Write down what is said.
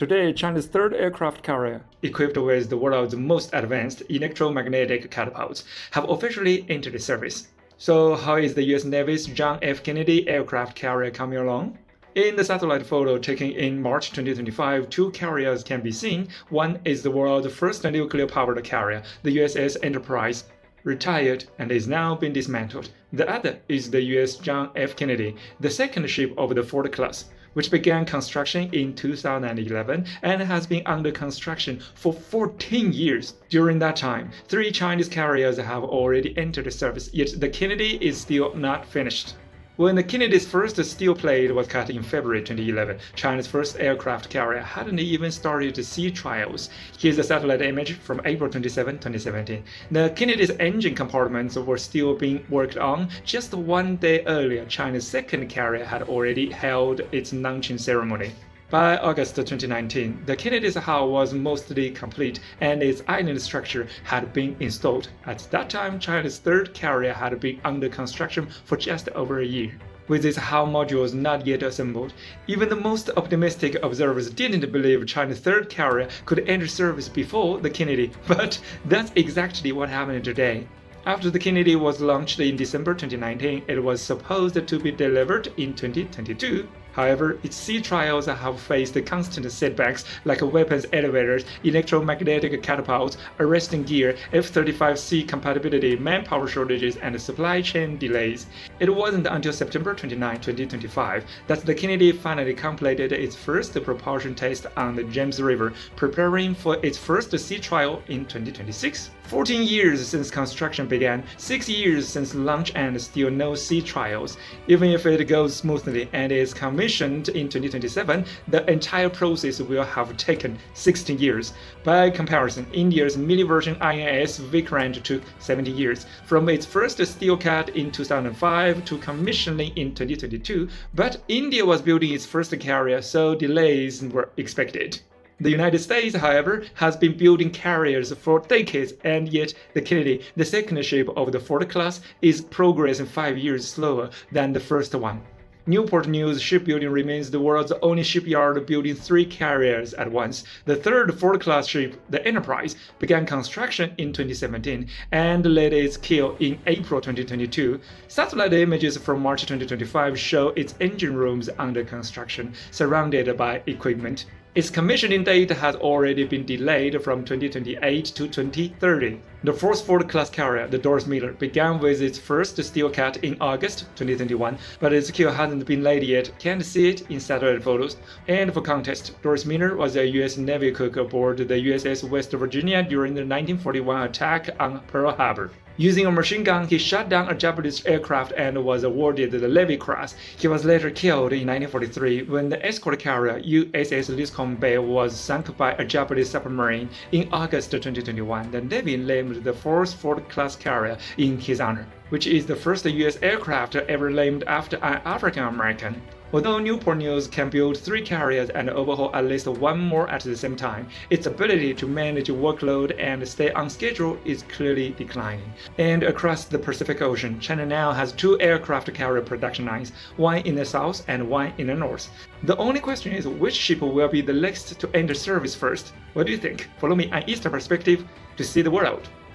Today, China's third aircraft carrier, equipped with the world's most advanced electromagnetic catapults, have officially entered service. So, how is the US Navy's John F. Kennedy aircraft carrier coming along? In the satellite photo taken in March 2025, two carriers can be seen. One is the world's first nuclear-powered carrier, the USS Enterprise, retired and is now being dismantled. The other is the US John F. Kennedy, the second ship of the Ford class, which began construction in 2011 and has been under construction for 14 years. During that time, three Chinese carriers have already entered service, yet the Kennedy is still not finished. When the Kennedy's first steel plate was cut in February 2011, China's first aircraft carrier hadn't even started sea trials. Here's a satellite image from April 27, 2017. The Kennedy's engine compartments were still being worked on. Just one day earlier, China's second carrier had already held its launching ceremony. By August 2019, the Kennedy's hull was mostly complete and its island structure had been installed. At that time, China's third carrier had been under construction for just over a year. With its hull modules not yet assembled, even the most optimistic observers didn't believe China's third carrier could enter service before the Kennedy, but that's exactly what happened today. After the Kennedy was launched in December 2019, it was supposed to be delivered in 2022. However, its sea trials have faced constant setbacks like weapons elevators, electromagnetic catapults, arresting gear, F-35C compatibility, manpower shortages, and supply chain delays. It wasn't until September 29, 2025 that the Kennedy finally completed its first propulsion test on the James River, preparing for its first sea trial in 2026. 14 years since construction began, 6 years since launch, and still no sea trials. Even if it goes smoothly and is commissioned in 2027, the entire process will have taken 16 years. By comparison, India's mini-version INS Vikrant took 70 years, from its first steel cut in 2005 to commissioning in 2022, but India was building its first carrier, so delays were expected. The United States, however, has been building carriers for decades, and yet the Kennedy, the second ship of the Ford class, is progressing 5 years slower than the first one. Newport News Shipbuilding remains the world's only shipyard building three carriers at once. The third Ford-class ship, the Enterprise, began construction in 2017 and laid its keel in April 2022. Satellite images from March 2025 show its engine rooms under construction, surrounded by equipment. Its commissioning date has already been delayed from 2028 to 2030. The fourth Ford-class carrier, the Doris Miller, began with its first steel cut in August 2021, but its keel hasn't been laid yet. Can't see it in satellite photos. And for context, Doris Miller was a U.S. Navy cook aboard the USS West Virginia during the 1941 attack on Pearl Harbor. Using a machine gun, he shot down a Japanese aircraft and was awarded the Levy Cross. He was later killed in 1943 when the escort carrier USS Liscome Bay was sunk by a Japanese submarine in August 2021. The Navy named the fourth Ford-class carrier in his honor, which is the first U.S. aircraft ever named after an African American. Although Newport News can build three carriers and overhaul at least one more at the same time, its ability to manage workload and stay on schedule is clearly declining. And across the Pacific Ocean, China now has two aircraft carrier production lines, one in the south and one in the north. The only question is which ship will be the next to enter service first. What do you think? Follow me on Eastern Perspective to see the world.